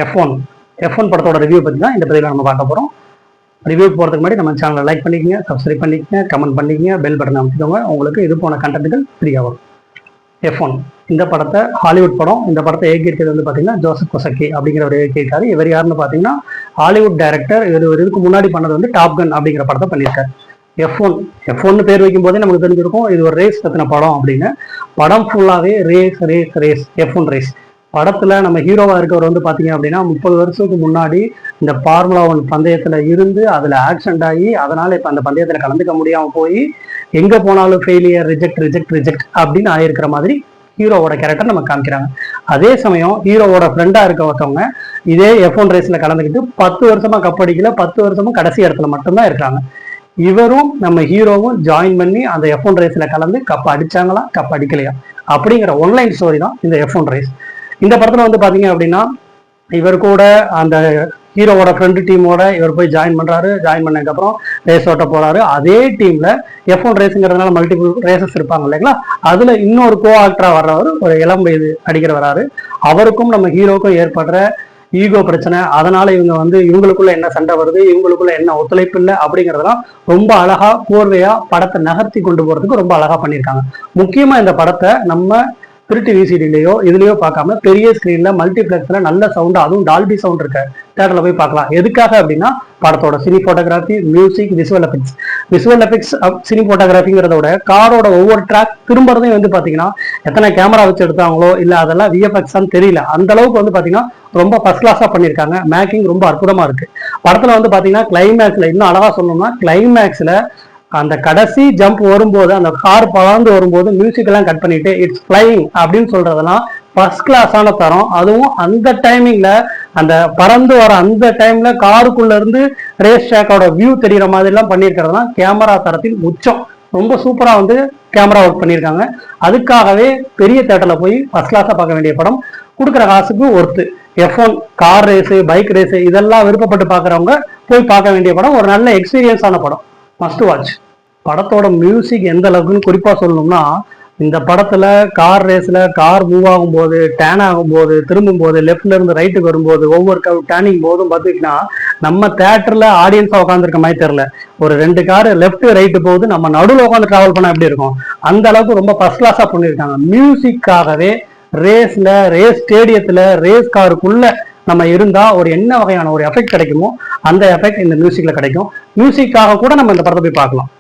F1 படத்தோட review பற்றி தான் இந்த பதிவில் நம்ம பார்க்க போகிறோம். ரிவ்யூ போகிறதுக்கு முன்னாடி நம்ம சேனலை லைக் பண்ணிக்கங்க, சப்ஸ்கிரைப் பண்ணிக்கங்க, கமெண்ட் பண்ணிக்கங்க, பெல் பட்டன் அமைச்சிக்கோங்க. உங்களுக்கு இது போன கண்டென்ட்டுகள் ஃப்ரீயாக வரும். F1 இந்த படத்தை ஹாலிவுட் படம். இந்த படத்தை இயக்கியிருக்கிறது வந்து பார்த்தீங்கன்னா ஜோசப் கொசக்கி அப்படிங்கிறவர் இயக்கியிருக்காரு. இவர் யாருன்னு பார்த்தீங்கன்னா ஹாலிவுட் டைரக்டர். இவர் இதுக்கு முன்னாடி பண்ணது வந்து டாப் கன் அப்படிங்கிற படத்தை பண்ணியிருக்காரு. F1 பேர் வைக்கும் போதே நமக்கு தெரிஞ்சிருக்கும் இது ஒரு ரேஸ் பத்தின படம் அப்படின்னு. படம் ஃபுல்லாகவே ரேஸ் F1 ரேஸ். படத்துல நம்ம ஹீரோவா இருக்கவர் வந்து பாத்தீங்க அப்படின்னா 30 வருஷத்துக்கு முன்னாடி இந்த ஃபார்முலா 1 பந்தயத்துல இருந்து அதுல ஆக்சிடென்ட் ஆகி அதனால இப்ப அந்த பந்தயத்துல கலந்துக்க முடியாம போய் எங்க போனாலும் ஃபெயிலியர், ரிஜெக்ட் அப்படின்னு ஆயிருக்கிற மாதிரி ஹீரோவோட கேரக்டர் நம்ம காமிக்கிறாங்க. அதே சமயம் ஹீரோவோட ஃப்ரெண்டா இருக்க ஒருத்தவங்க இதே F1 ரேஸ்ல கலந்துக்கிட்டு 10 வருஷமா கப் அடிக்கல, 10 வருஷமும் கடைசி இடத்துல மட்டும்தான் இருக்காங்க. இவரும் நம்ம ஹீரோவும் ஜாயின் பண்ணி அந்த F1 ரேஸ்ல கலந்து கப் அடிச்சாங்களா, கப் அடிக்கலையா அப்படிங்கிற ஒன்லைன் ஸ்டோரி தான் இந்த F1 ரேஸ். இந்த படத்துல வந்து பாத்தீங்க அப்படின்னா இவர் கூட அந்த ஹீரோவோட ஃப்ரெண்டு டீமோட இவர் போய் ஜாயின் பண்றாரு. ஜாயின் பண்ணதுக்கு அப்புறம் ரேஸ் ஓட்ட போறாரு. அதே டீம்ல F1 ரேஸுங்கிறதுனால மல்டிபிள் ரேசஸ் இருப்பாங்க இல்லைங்களா, அதுல இன்னொரு கோ ஆக்டரா வர்றவர் ஒரு இளம் வயது அடிக்கிற வராரு. அவருக்கும் நம்ம ஹீரோக்கும் ஏற்படுற ஈகோ பிரச்சனை, அதனால இவங்க வந்து இவங்களுக்குள்ள என்ன சண்டை வருது, இவங்களுக்குள்ள என்ன ஒத்துழைப்பு இல்லை அப்படிங்கிறதெல்லாம் ரொம்ப அழகா கோர்வையா படத்தை நகர்த்தி கொண்டு போறதுக்கு ரொம்ப அழகா பண்ணியிருக்காங்க. முக்கியமா இந்த படத்தை நம்ம திருட்டு விசிடிலையோ இதுலயோ பார்க்காம பெரிய ஸ்கிரீன்ல மல்டிபிளெக்ஸ்ல நல்ல சவுண்ட், அதுவும் டால்பி சவுண்ட் இருக்க தியேட்டர்ல போய் பார்க்கலாம். எதுக்காக அப்படின்னா படத்தோட cine photography, music, visual effects cine போட்டோகிராஃபிங்கிறதோட காரோட ஒவ்வொரு ட்ராக் திரும்பறதையும் வந்து பாத்தீங்கன்னா எத்தனை கேமரா வச்சு எடுத்தாங்களோ இல்ல அதெல்லாம் விஎஃப்எக்ஸான்னு தெரியல, அந்த அளவுக்கு வந்து பாத்தீங்கன்னா ரொம்ப ஃபர்ஸ்ட் கிளாஸா பண்ணியிருக்காங்க. மேக்கிங் ரொம்ப அற்புதமா இருக்கு. படத்துல வந்து பாத்தீங்கன்னா கிளைமேக்ஸ்ல இன்னும் அழகா சொல்லணும்னா கிளைமேக்ஸ்ல அந்த கடைசி ஜம்ப் வரும்போது அந்த கார் பறந்து வரும்போது மியூசிக் எல்லாம் கட் பண்ணிட்டு இட்ஸ் ஃப்ளைங் அப்படின்னு சொல்றதெல்லாம் ஃபர்ஸ்ட் கிளாஸான தரம். அதுவும் அந்த டைமிங்ல அந்த பறந்து வர அந்த டைம்ல காருக்குள்ள இருந்து ரேஸ் ட்ராக்கோட வியூ தெரியற மாதிரி எல்லாம் பண்ணியிருக்கிறதுலாம் கேமரா தரத்தில் உச்சம். ரொம்ப சூப்பரா வந்து கேமரா ஒர்க் பண்ணியிருக்காங்க. அதுக்காகவே பெரிய தியேட்டர்ல போய் ஃபர்ஸ்ட் கிளாஸா பார்க்க வேண்டிய படம். கொடுக்குற காசுக்கு worth. F1 car race, bike race இதெல்லாம் விருப்பப்பட்டு பார்க்குறவங்க போய் பார்க்க வேண்டிய படம். ஒரு நல்ல எக்ஸ்பீரியன்ஸான படம், மஸ்ட் வாட்ச். படத்தோட மியூசிக் எந்த அளவுக்குன்னு குறிப்பா சொல்லணும்னா இந்த படத்துல கார் ரேஸ்ல கார் மூவ் ஆகும் போது, டேன் ஆகும் போது, திரும்பும் போது, லெஃப்ட்ல இருந்து ரைட்டுக்கு வரும்போது, ஒவ்வொரு டேனிங் போதும் பார்த்துக்கிட்டா நம்ம தேட்டர்ல ஆடியன்ஸா உட்காந்துருக்க மாதிரி தெரியல. ஒரு 2 கார் லெஃப்ட் ரைட்டு போகுது, நம்ம நடுவில் உட்காந்து டிராவல் பண்ணா எப்படி இருக்கும், அந்த அளவுக்கு ரொம்ப ஃபர்ஸ்ட் கிளாஸா பண்ணியிருக்காங்க. மியூசிக்காகவே ரேஸ்ல, ரேஸ் ஸ்டேடியத்துல, ரேஸ் காருக்குள்ள நம்ம இருந்தா ஒரு என்ன வகையான ஒரு எஃபெக்ட் கிடைக்குமோ அந்த எஃபெக்ட் இந்த மியூசிக்ல கிடைக்கும். மியூசிக்காக கூட நம்ம இந்த படத்தை போய் பார்க்கலாம்.